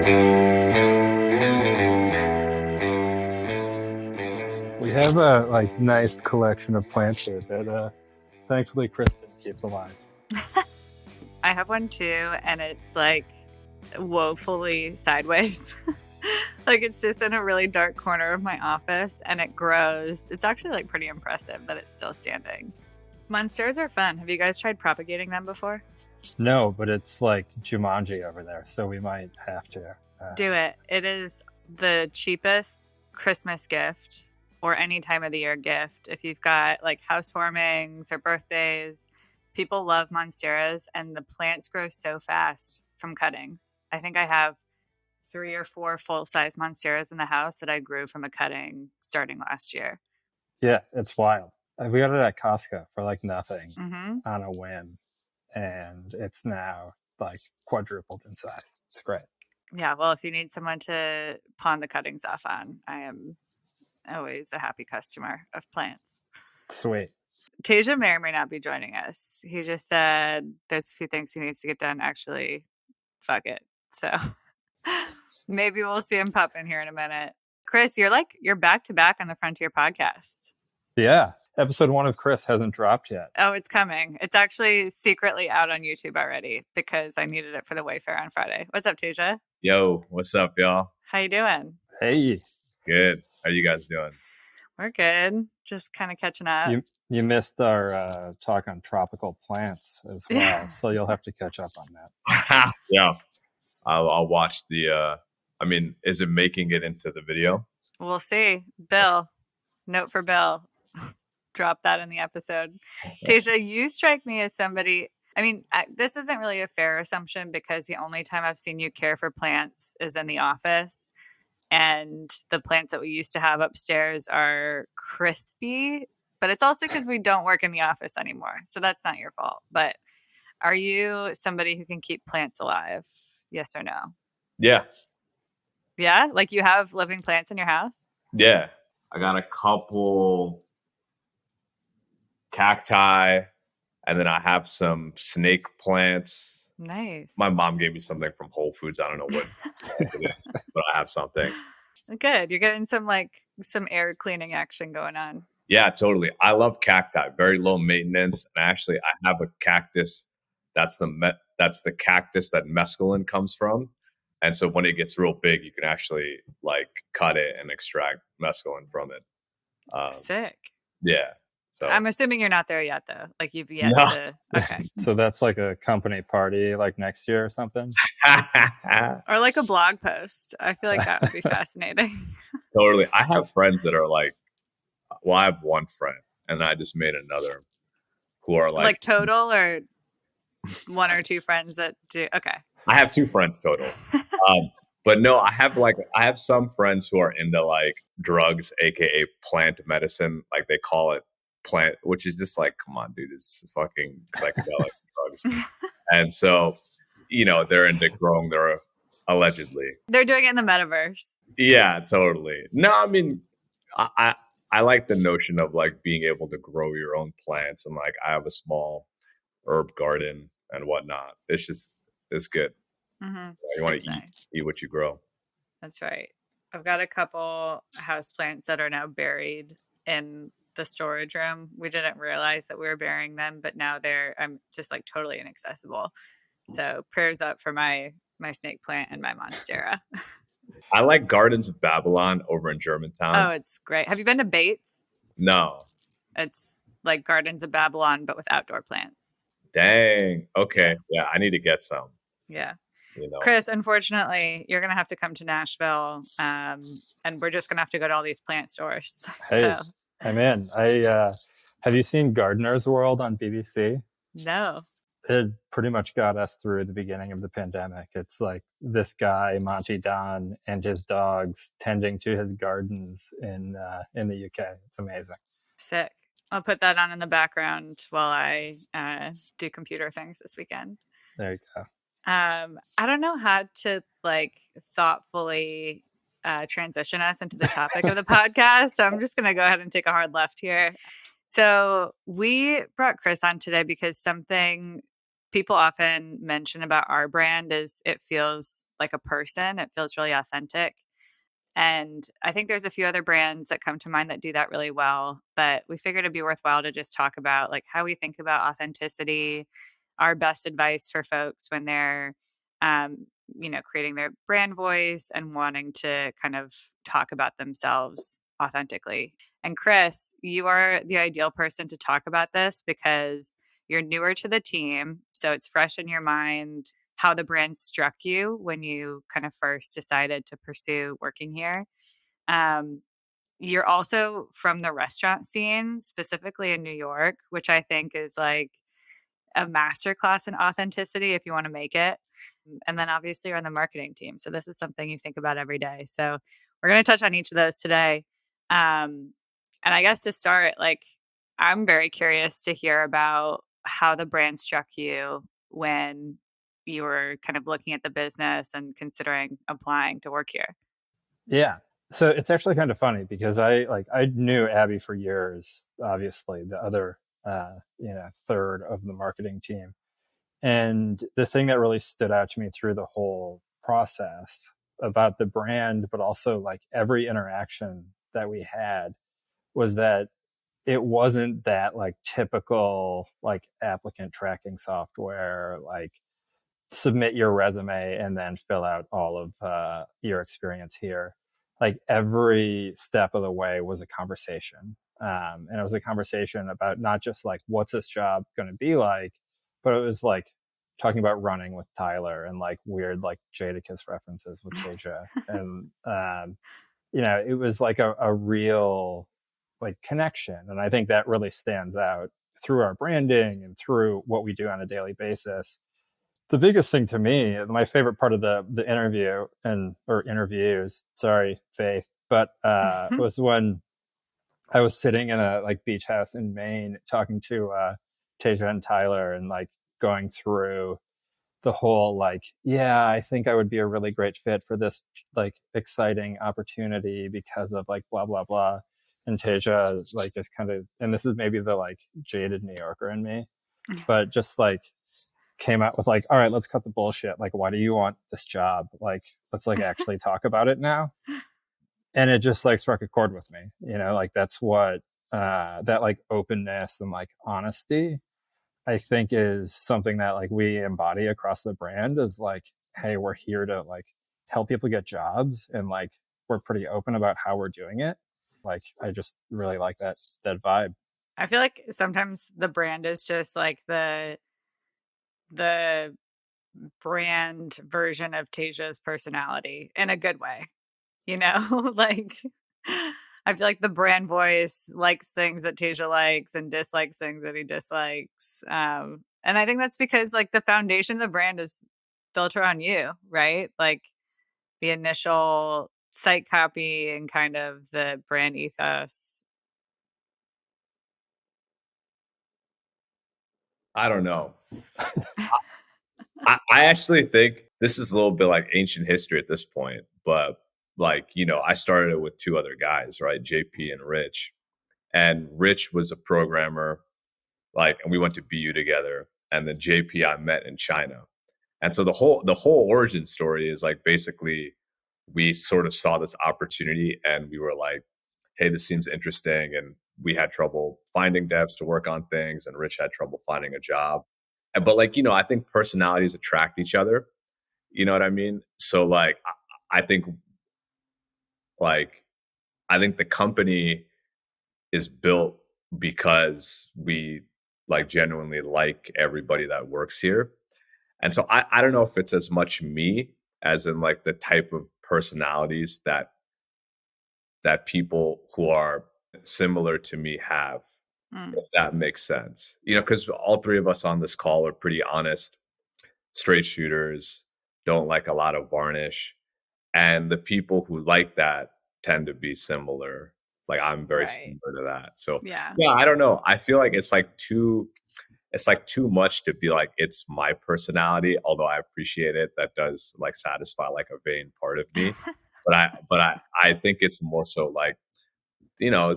We have a nice collection of plants here that thankfully Kristen keeps alive. I have one too, and it's like woefully sideways. Like it's just in a really dark corner of my office and it grows. It's actually like pretty impressive that it's still standing. Monsteras are fun. Have you guys tried propagating them before? No, but it's like Jumanji over there, so we might have to. Do it. It is the cheapest Christmas gift or any time of the year gift. If you've got like housewarmings or birthdays, people love monsteras and the plants grow so fast from cuttings. I think I have 3 or 4 full-size monsteras in the house that I grew from a cutting starting last year. Yeah, it's wild. We got it at Costco for like nothing Mm-hmm. on a whim, and it's now like quadrupled in size. It's great. Yeah, well, if you need someone to pawn the cuttings off on, I am always a happy customer of plants. Sweet. Tasia may or may not be joining us. He just said there's a few things he needs to get done. Actually, fuck it. So maybe we'll see him pop in here in a minute. Chris, you're back to back on the Frontier podcast. Yeah. Episode 1 of Chris hasn't dropped yet. Oh, it's coming. It's actually secretly out on YouTube already because I needed it for the Wayfair on Friday. What's up, Tasia? Yo, what's up, y'all? How you doing? Hey. Good. How you guys doing? We're good. Just kind of catching up. You missed our talk on tropical plants as well, so you'll have to catch up on that. Yeah. I'll watch the, is it making it into the video? We'll see. Bill, note for Bill. Drop that in the episode. Tasia, you strike me as somebody, this isn't really a fair assumption because the only time I've seen you care for plants is in the office. And the plants that we used to have upstairs are crispy, but it's also because we don't work in the office anymore. So that's not your fault. But are you somebody who can keep plants alive? Yes or no? Yeah. Yeah? Like you have living plants in your house? Yeah. I got a couple cacti, and then I have some snake plants. Nice. My mom gave me something from Whole Foods. I don't know what it is, but I have something. Good. You're getting some air cleaning action going on. Yeah, totally. I love cacti. Very low maintenance. And actually, I have a cactus. That's the cactus that mescaline comes from. And so when it gets real big, you can actually like cut it and extract mescaline from it. Sick. Yeah. So I'm assuming you're not there yet, though. Like you've yet No. to. Okay. So that's like a company party like next year or something? Or like a blog post. I feel like that would be fascinating. Totally. I have friends that are like, well, I have one friend and I just made another who are like total or 1 or 2 friends that do. Okay. I have 2 friends total. But no, I have some friends who are into like drugs, AKA plant medicine. Like they call it plant, which is just like, come on, dude, it's fucking psychedelic drugs. And so, they're into growing their, allegedly. They're doing it in the metaverse. Yeah, totally. No, I like the notion of like being able to grow your own plants, and like I have a small herb garden and whatnot. It's good. Mm-hmm. You want to eat what you grow. That's right. I've got a couple houseplants that are now buried in the storage room. We didn't realize that we were burying them, but now I'm just like totally inaccessible. So prayers up for my snake plant and my monstera. I like Gardens of Babylon over in Germantown. Oh, it's great. Have you been to Bates? No. It's like Gardens of Babylon, but with outdoor plants. Dang. Okay. Yeah, I need to get some. Yeah. Chris, unfortunately, you're going to have to come to Nashville, and we're just going to have to go to all these plant stores. Hey, So. I'm in. Have you seen Gardener's World on BBC? No. It pretty much got us through the beginning of the pandemic. It's like this guy, Monty Don, and his dogs tending to his gardens in the UK. It's amazing. Sick. I'll put that on in the background while I do computer things this weekend. There you go. I don't know how to like thoughtfully transition us into the topic of the podcast. So I'm just going to go ahead and take a hard left here. So we brought Chris on today because something people often mention about our brand is it feels like a person. It feels really authentic. And I think there's a few other brands that come to mind that do that really well, but we figured it'd be worthwhile to just talk about like how we think about authenticity, our best advice for folks when they're, um, creating their brand voice and wanting to kind of talk about themselves authentically. And Chris, you are the ideal person to talk about this because you're newer to the team. So it's fresh in your mind how the brand struck you when you kind of first decided to pursue working here. Um, you're also from the restaurant scene, specifically in New York, which I think is like a masterclass in authenticity if you want to make it. And then obviously you're on the marketing team. So this is something you think about every day. So we're going to touch on each of those today. And I guess to start, like, I'm very curious to hear about how the brand struck you when you were kind of looking at the business and considering applying to work here. Yeah. So it's actually kind of funny because I knew Abby for years, obviously, the other third of the marketing team. And the thing that really stood out to me through the whole process about the brand, but also like every interaction that we had, was that it wasn't that like typical like applicant tracking software, like submit your resume and then fill out all of your experience here. Like every step of the way was a conversation. And it was a conversation about not just like, what's this job going to be like, but it was like talking about running with Tyler and like weird, like Jadakiss references with Tasia. And, it was like a real like connection. And I think that really stands out through our branding and through what we do on a daily basis. The biggest thing to me, my favorite part of the interview or interviews, sorry, Faith, but was when I was sitting in a like beach house in Maine talking to Tasia and Tyler and like going through the whole like, yeah, I think I would be a really great fit for this like exciting opportunity because of like blah blah blah. And Tasia like just kind of, and this is maybe the like jaded New Yorker in me, but just like came out with like, all right, let's cut the bullshit. Like, why do you want this job? Like, let's like actually talk about it now. And it just like struck a chord with me, like that's what that like openness and like honesty, I think is something that like we embody across the brand is like, hey, we're here to like help people get jobs and like we're pretty open about how we're doing it. Like I just really like that vibe. I feel like sometimes the brand is just like the brand version of Tasia's personality in a good way, like I feel like the brand voice likes things that Tasia likes and dislikes things that he dislikes. And I think that's because like the foundation of the brand is built around you, right? Like the initial site copy and kind of the brand ethos. I don't know. I actually think this is a little bit like ancient history at this point, but like, I started it with two other guys, right? JP and Rich. And Rich was a programmer, like, and we went to BU together. And then JP I met in China. And so the whole origin story is like basically we sort of saw this opportunity and we were like, hey, this seems interesting. And we had trouble finding devs to work on things, and Rich had trouble finding a job. But like, I think personalities attract each other. You know what I mean? So like, I think like, I think the company is built because we like genuinely like everybody that works here. And so I don't know if it's as much me as in like the type of personalities that people who are similar to me have, if that makes sense. Because all three of us on this call are pretty honest, straight shooters, don't like a lot of varnish. And the people who like that tend to be similar. Like I'm very similar to that. So Yeah, I don't know. I feel like it's like too much to be like, it's my personality, although I appreciate it. That does like satisfy like a vain part of me. But I think it's more so like,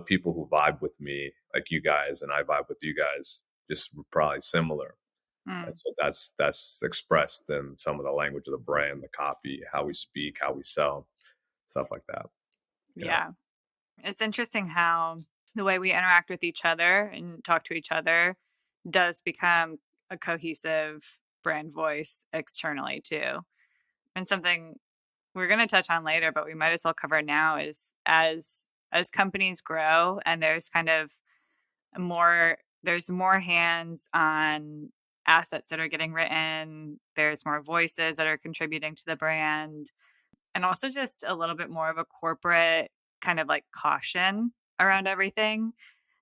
people who vibe with me, like you guys, and I vibe with you guys, just probably similar. Mm. And so that's expressed in some of the language of the brand, the copy, how we speak, how we sell, stuff like that. Yeah. Yeah. It's interesting how the way we interact with each other and talk to each other does become a cohesive brand voice externally too. And something we're going to touch on later, but we might as well cover now is as companies grow and there's kind of more hands on assets that are getting written, there's more voices that are contributing to the brand, and also just a little bit more of a corporate kind of like caution around everything.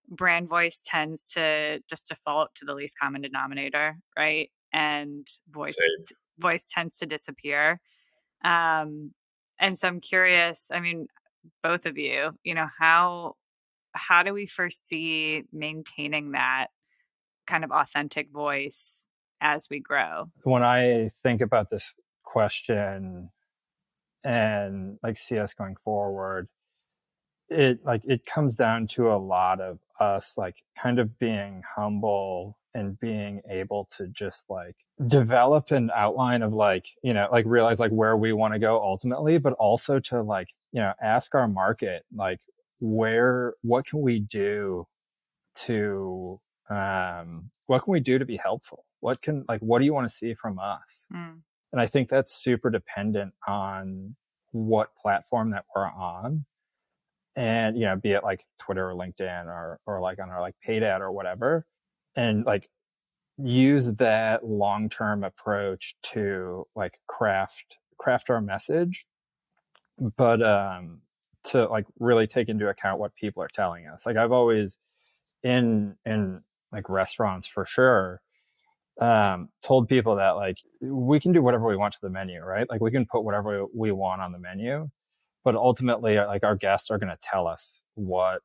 Brand voice tends to just default to the least common denominator, right? And Same. voice tends to disappear. um and so I'm curious, I mean, both of you, how do we foresee maintaining that kind of authentic voice as we grow? When I think about this question and like see us going forward, it comes down to a lot of us like kind of being humble and being able to just like develop an outline of like, like realize like where we want to go ultimately, but also to like, ask our market like what can we do to what can we do to be helpful? What do you want to see from us? Mm. And I think that's super dependent on what platform that we're on, and be it like Twitter or LinkedIn or like on our like paid ad or whatever, and like use that long-term approach to like craft our message, but to like really take into account what people are telling us. Like I've always in like restaurants for sure, told people that like we can do whatever we want to the menu, right? Like we can put whatever we want on the menu, but ultimately like our guests are going to tell us what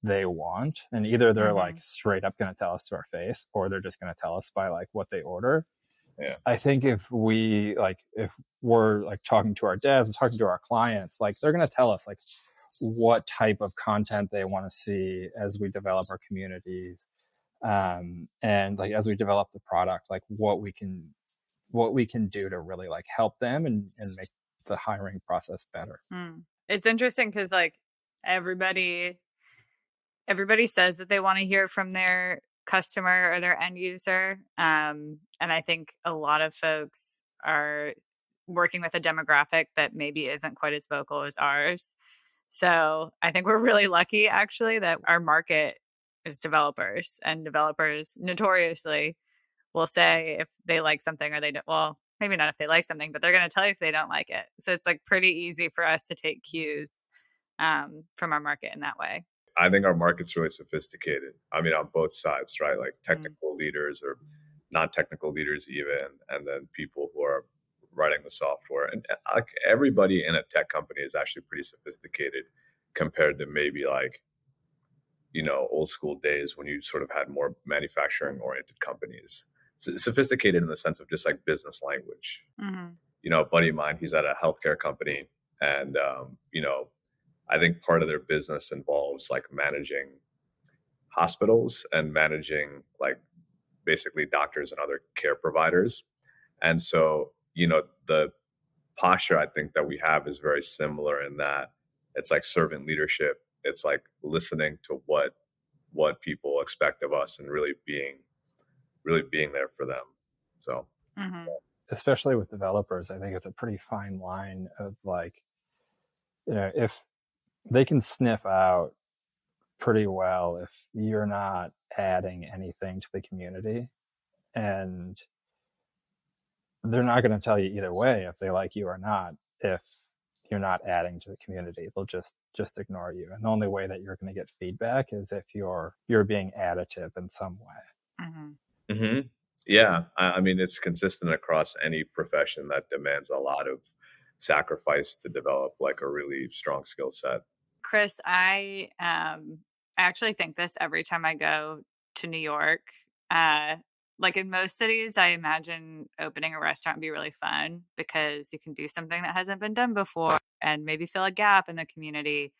they want, and either they're Mm-hmm. like straight up going to tell us to our face, or they're just going to tell us by like what they order. Yeah. I think if we're like talking to our devs and talking to our clients, like they're going to tell us like what type of content they want to see as we develop our communities, and like as we develop the product, like what we can do to really like help them and make the hiring process better. Mm. It's interesting because like everybody says that they want to hear from their customer or their end user. And I think a lot of folks are working with a demographic that maybe isn't quite as vocal as ours. So I think we're really lucky actually that our market is developers, and developers notoriously will say if they like something or they don't. Well, maybe not if they like something, but they're going to tell you if they don't like it. So it's like pretty easy for us to take cues from our market in that way. I think our market's really sophisticated. I mean, on both sides, right? Like technical leaders or non-technical leaders even, and then people who are writing the software. And like everybody in a tech company is actually pretty sophisticated compared to maybe like, old school days when you sort of had more manufacturing oriented companies. Sophisticated in the sense of just like business language. Mm-hmm. A buddy of mine, he's at a healthcare company, and I think part of their business involves like managing hospitals and managing like basically doctors and other care providers. And so, the posture I think that we have is very similar in that it's like servant leadership. It's like listening to what people expect of us and really being there for them. So, Mm-hmm. Especially with developers, I think it's a pretty fine line of like, if they can sniff out pretty well if you're not adding anything to the community, and they're not going to tell you either way if they like you or not. If you're not adding to the community, they'll just ignore you, and the only way that you're going to get feedback is if you're being additive in some way. Mm-hmm. mm-hmm. Yeah, I mean, it's consistent across any profession that demands a lot of sacrifice to develop like a really strong skill set. Chris, I actually think this every time I go to New York. Uh, like in most cities, I imagine opening a restaurant would be really fun because you can do something that hasn't been done before and maybe fill a gap in the community.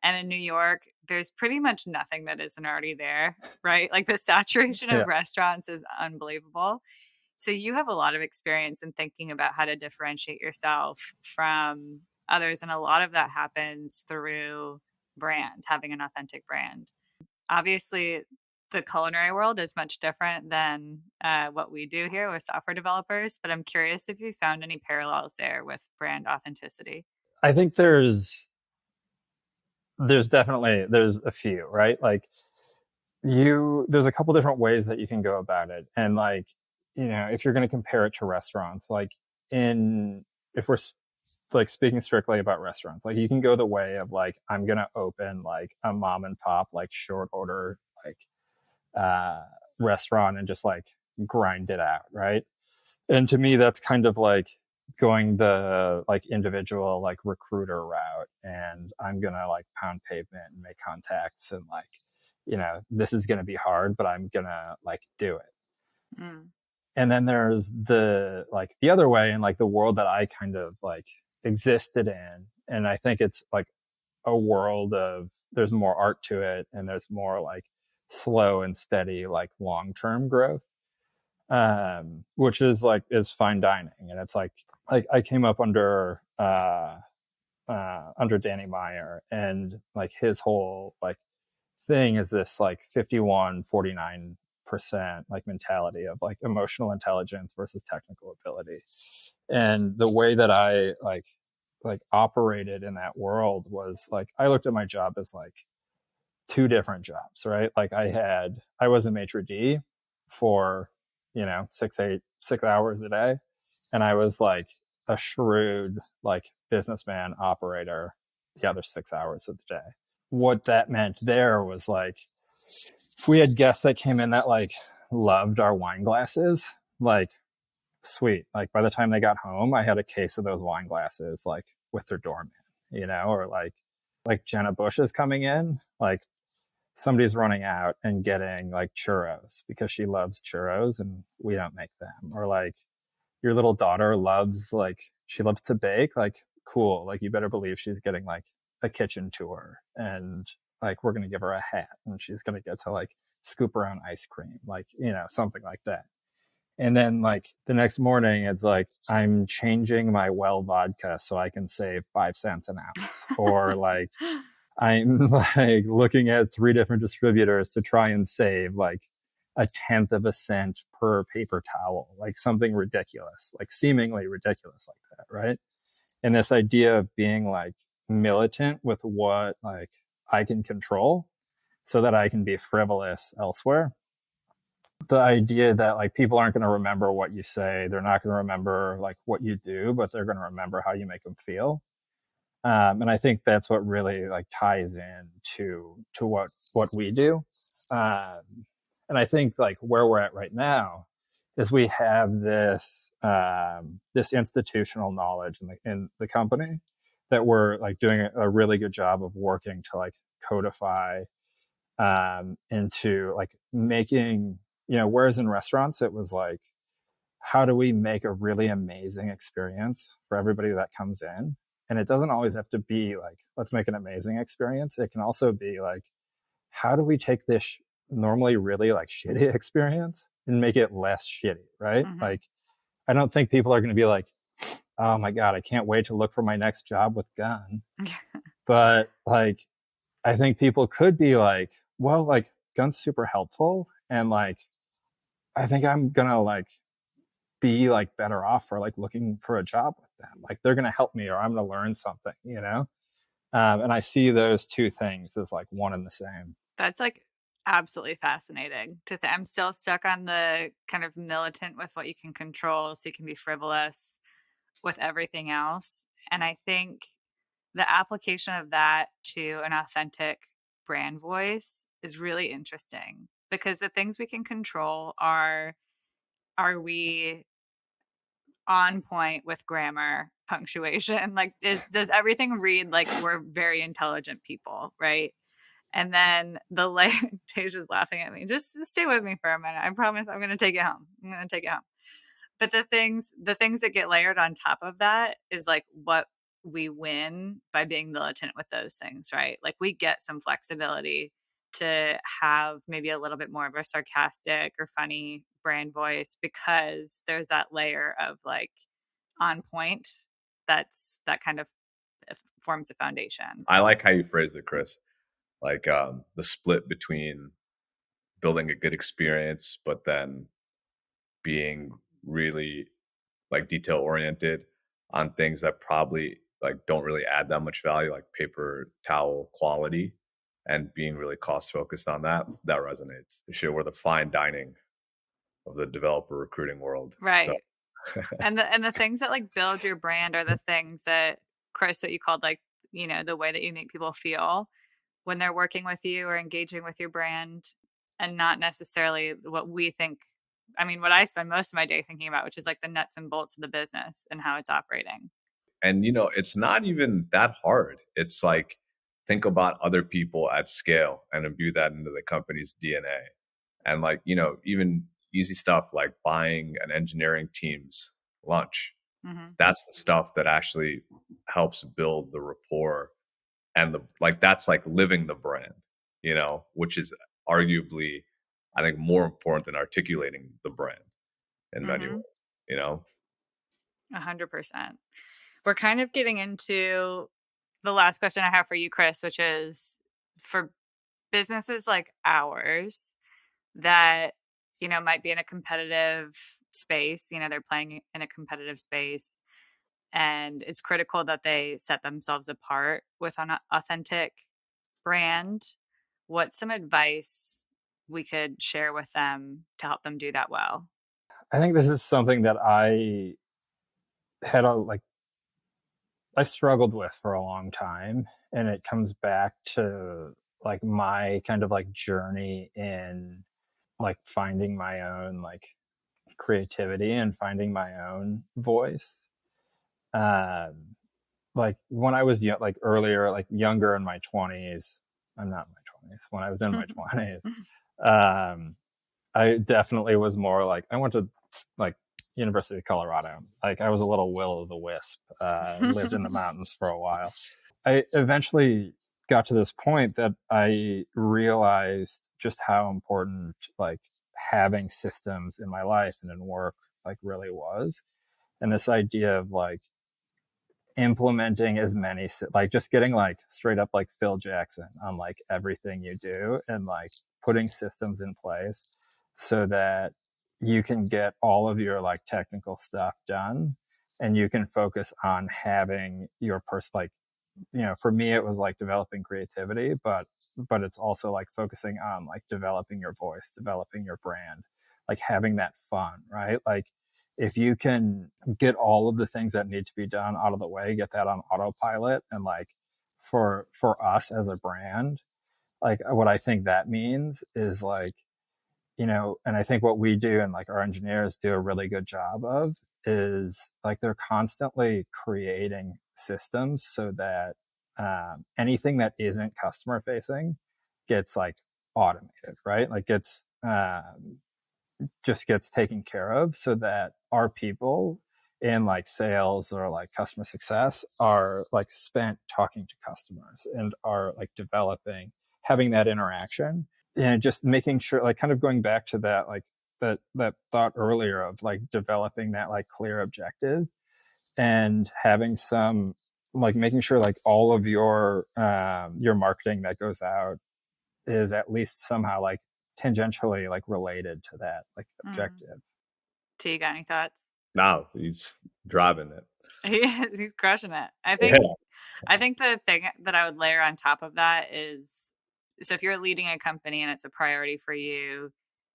And in New York, there's pretty much nothing that isn't already there, right? Like the saturation Yeah. of restaurants is unbelievable. So you have a lot of experience in thinking about how to differentiate yourself from others. And a lot of that happens through brand, having an authentic brand. Obviously, the culinary world is much different than what we do here with software developers, but I'm curious if you found any parallels there with brand authenticity. I think there's definitely there's a few, right? Like there's a couple different ways that you can go about it. And like, if you're going to compare it to restaurants, like in if we're like speaking strictly about restaurants, like you can go the way of like, I'm going to open like a mom and pop, like short order, like uh restaurant and just like grind it out, right? And to me that's kind of like going the like individual like recruiter route, and I'm gonna like pound pavement and make contacts, and like, this is gonna be hard, but I'm gonna like do it. Mm. And then there's the like the other way, and like the world that I kind of like existed in, and I think it's like a world of there's more art to it, and there's more like slow and steady like long-term growth, which is like is fine dining. And it's like I came up under Danny Meyer, and like his whole like thing is this like 51-49% like mentality of like emotional intelligence versus technical ability. And the way that I like operated in that world was like I looked at my job as like two different jobs, right? Like I was a maitre d for 6 hours a day, and I was like a shrewd like businessman operator the other 6 hours of the day. What that meant there was like if we had guests that came in that like loved our wine glasses, like sweet, like by the time they got home I had a case of those wine glasses like with their doorman, or like Jenna Bush is coming in, like somebody's running out and getting like churros because she loves churros and we don't make them. Or like your little daughter she loves to bake, like cool, like you better believe she's getting like a kitchen tour, and like we're going to give her a hat and she's going to get to like scoop around ice cream, like, something like that. And then like the next morning it's like I'm changing my well vodka so I can save 5 cents an ounce, or like I'm like looking at 3 different distributors to try and save like a tenth of a cent per paper towel, like something ridiculous, like seemingly ridiculous like that, right? And this idea of being like militant with what like I can control so that I can be frivolous elsewhere. The idea that like people aren't going to remember what you say, they're not going to remember like what you do, but they're going to remember how you make them feel. And I think that's what really like ties in to what we do. And I think like where we're at right now is we have this institutional knowledge in the company that we're like doing a really good job of working to like codify into like making, whereas in restaurants it was like, how do we make a really amazing experience for everybody that comes in? And it doesn't always have to be like, let's make an amazing experience. It can also be like, how do we take this normally really like shitty experience and make it less shitty, right? Mm-hmm. Like, I don't think people are going to be like, oh my God, I can't wait to look for my next job with Gun. But like, I think people could be like, well, like Gun's super helpful. And like, I think I'm going to like be like better off for like looking for a job with them. Like they're going to help me, or I'm going to learn something, and I see those two things as like one and the same. That's like absolutely fascinating. I'm still stuck on the kind of militant with what you can control so you can be frivolous with everything else. And I think the application of that to an authentic brand voice is really interesting, because the things we can control are we on point with grammar, punctuation? Like, does everything read like we're very intelligent people, right? And then Tasia's laughing at me. Just stay with me for a minute. I promise I'm going to take it home. I'm going to take it home. But the things that get layered on top of that is like what we win by being militant with those things, right? Like we get some flexibility to have maybe a little bit more of a sarcastic or funny brand voice because there's that layer of like on point that kind of forms the foundation. I like how you phrased it, Chris. Like the split between building a good experience, but then being really like detail oriented on things that probably like don't really add that much value, like paper towel quality, and being really cost focused on that. That resonates. Sure, we're the fine dining of the developer recruiting world. Right. So. And the things that like build your brand are the things that, Chris, what you called like, you know, the way that you make people feel when they're working with you or engaging with your brand, and not necessarily what we think. I mean, what I spend most of my day thinking about, which is like the nuts and bolts of the business and how it's operating. And, you know, it's not even that hard. It's like, think about other people at scale and imbue that into the company's DNA. And like, you know, even easy stuff like buying an engineering team's lunch. Mm-hmm. That's the stuff that actually helps build the rapport and the like, that's like living the brand, you know, which is arguably, I think, more important than articulating the brand in many ways, you know. 100%. We're kind of getting into the last question I have for you, Chris, which is for businesses like ours that, you know, might be in a competitive space, you know, they're playing in a competitive space, and it's critical that they set themselves apart with an authentic brand. What's some advice we could share with them to help them do that well? I think this is something that I had I struggled with for a long time, and it comes back to like my kind of like journey in like finding my own like creativity and finding my own voice. Like when I was like earlier, like younger in my 20s, I'm not in my 20s, when I was in my 20s, I definitely was more like, I went to like University of Colorado. Like I was a little will o' the wisp, lived in the mountains for a while. I eventually got to this point that I realized just how important like having systems in my life and in work like really was. And this idea of like implementing as many, like just getting like straight up like Phil Jackson on like everything you do and like putting systems in place so that you can get all of your like technical stuff done and you can focus on having your like, you know, for me it was like developing creativity, but it's also like focusing on like developing your voice, developing your brand, like having that fun, right? Like if you can get all of the things that need to be done out of the way, get that on autopilot, and like for us as a brand, like what I think that means is like, you know, and I think what we do and like our engineers do a really good job of is like they're constantly creating systems so that anything that isn't customer facing gets like automated, right? Like gets just gets taken care of so that our people in like sales or like customer success are like spent talking to customers and are like developing, having that interaction, and just making sure, like kind of going back to that, like that thought earlier of like developing that like clear objective and having some like making sure like all of your marketing that goes out is at least somehow like tangentially like related to that like objective. T, you got any thoughts? No, he's driving it. He's crushing it. Yeah. I think the thing that I would layer on top of that is, so if you're leading a company and it's a priority for you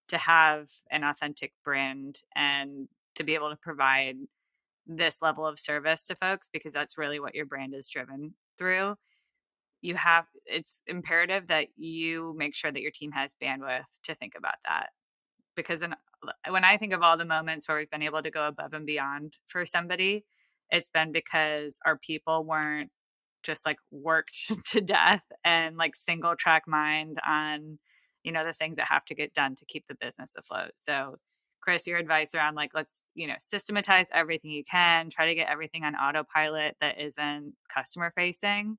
to have an authentic brand and to be able to provide this level of service to folks, because that's really what your brand is driven through, it's imperative that you make sure that your team has bandwidth to think about that. Because when I think of all the moments where we've been able to go above and beyond for somebody, it's been because our people weren't just like worked to death and like single track mind on, you know, the things that have to get done to keep the business afloat. So Chris, your advice around like, let's, systematize everything you can, try to get everything on autopilot that isn't customer facing.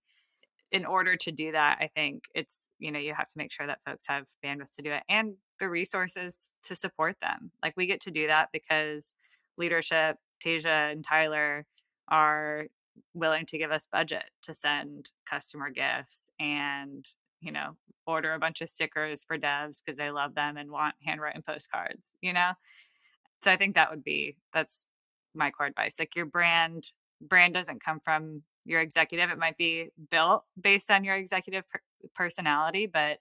In order to do that, I think it's, you have to make sure that folks have bandwidth to do it and the resources to support them. Like we get to do that because leadership, Tasia and Tyler are willing to give us budget to send customer gifts and, order a bunch of stickers for devs because they love them and want handwritten postcards. So I think that's my core advice. Like your brand doesn't come from your executive. It might be built based on your executive personality, but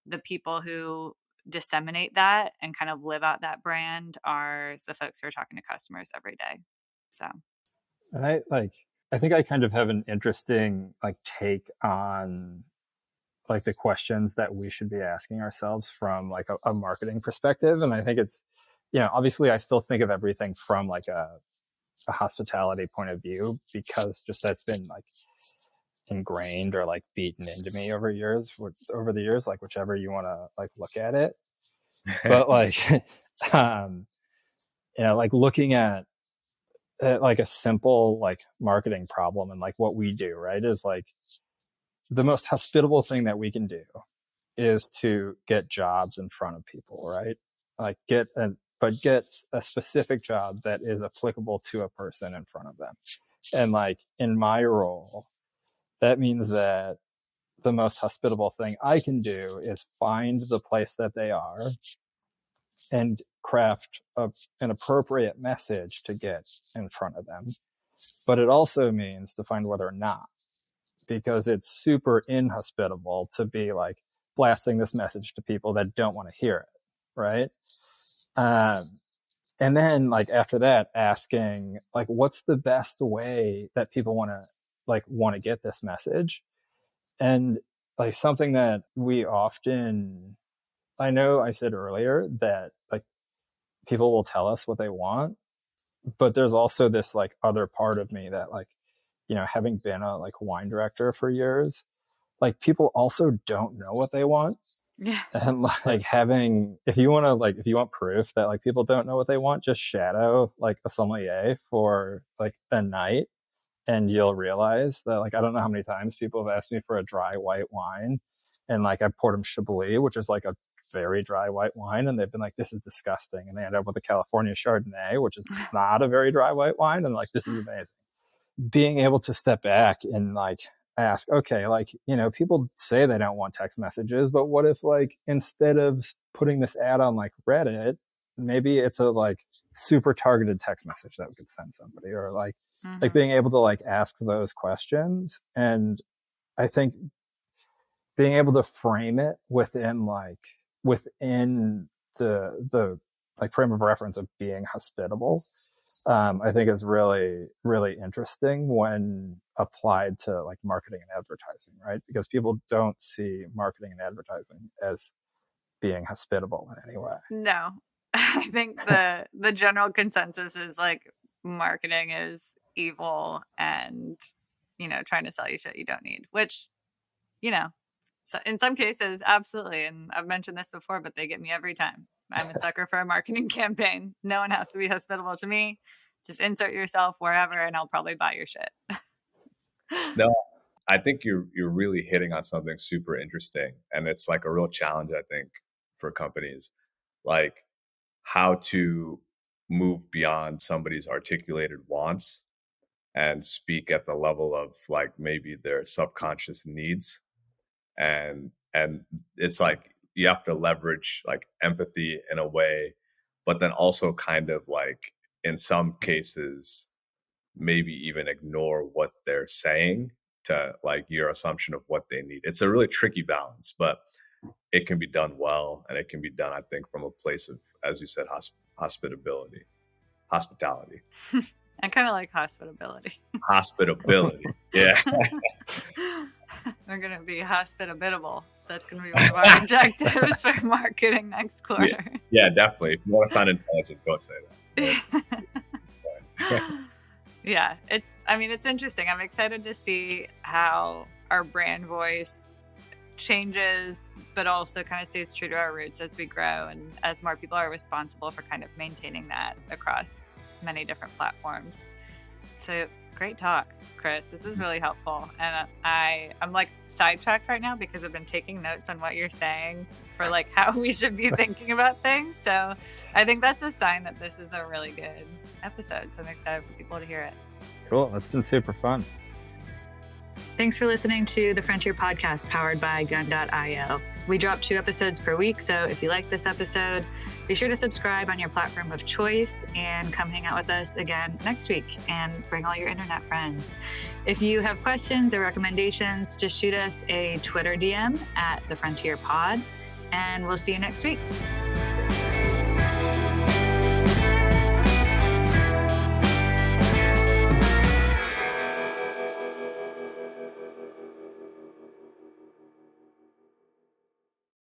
the people who disseminate that and kind of live out that brand are the folks who are talking to customers every day. So, and I think I kind of have an interesting take on the questions that we should be asking ourselves from a marketing perspective. And I think it's, obviously I still think of everything from a hospitality point of view, because just that's been ingrained or beaten into me over the years, whichever you want to look at it. But looking at a simple marketing problem and what we do, right, is the most hospitable thing that we can do is to get jobs in front of people, right? Get a specific job that is applicable to a person in front of them. And in my role, that means that the most hospitable thing I can do is find the place that they are and craft an appropriate message to get in front of them. But it also means to find where they're not, because it's super inhospitable to be blasting this message to people that don't want to hear it, right? And then after that, asking what's the best way that people want to get this message. And something that we often, I know I said earlier that people will tell us what they want, but there's also this other part of me that having been a wine director for years, people also don't know what they want. yeah. And if you want proof that people don't know what they want, just shadow a sommelier for a night, and you'll realize that I don't know how many times people have asked me for a dry white wine, and I poured them Chablis, which is a very dry white wine, and they've been this is disgusting, and they end up with a California Chardonnay, which is not a very dry white wine, and this is amazing. Being able to step back and ask, okay, people say they don't want text messages, but what if instead of putting this ad on Reddit, maybe it's a super targeted text message that we could send somebody, or being able to ask those questions. And I think being able to frame it within the frame of reference of being hospitable, I think is really, really interesting when applied to marketing and advertising, right? Because people don't see marketing and advertising as being hospitable in any way. No, I think the general consensus is marketing is evil and, trying to sell you shit you don't need, which, so in some cases, absolutely. And I've mentioned this before, but they get me every time. I'm a sucker for a marketing campaign. No one has to be hospitable to me. Just insert yourself wherever and I'll probably buy your shit. No, I think you're really hitting on something super interesting. And it's a real challenge, I think, for companies, how to move beyond somebody's articulated wants and speak at the level of maybe their subconscious needs. And it's you have to leverage empathy in a way, but then also kind of in some cases maybe even ignore what they're saying to your assumption of what they need. It's a really tricky balance, but it can be done well, and it can be done, I think, from a place of, as you said, hospitality. I kind of like hospitability. Hospitability, yeah. We're going to be hospitable. That's going to be one of our objectives for marketing next quarter. Yeah, definitely. If you want to sound intelligent, don't say that. Yeah, it's interesting. I'm excited to see how our brand voice changes, but also kind of stays true to our roots as we grow and as more people are responsible for kind of maintaining that across many different platforms. So great talk, Chris. This is really helpful. And I'm like sidetracked right now because I've been taking notes on what you're saying for like how we should be thinking about things. So I think that's a sign that this is a really good episode. So I'm excited for people to hear it. Cool. That's been super fun. Thanks for listening to the Frontier Podcast powered by Gun.io. We drop 2 episodes per week, so if you like this episode, be sure to subscribe on your platform of choice and come hang out with us again next week and bring all your internet friends. If you have questions or recommendations, just shoot us a Twitter DM at The Frontier Pod, and we'll see you next week.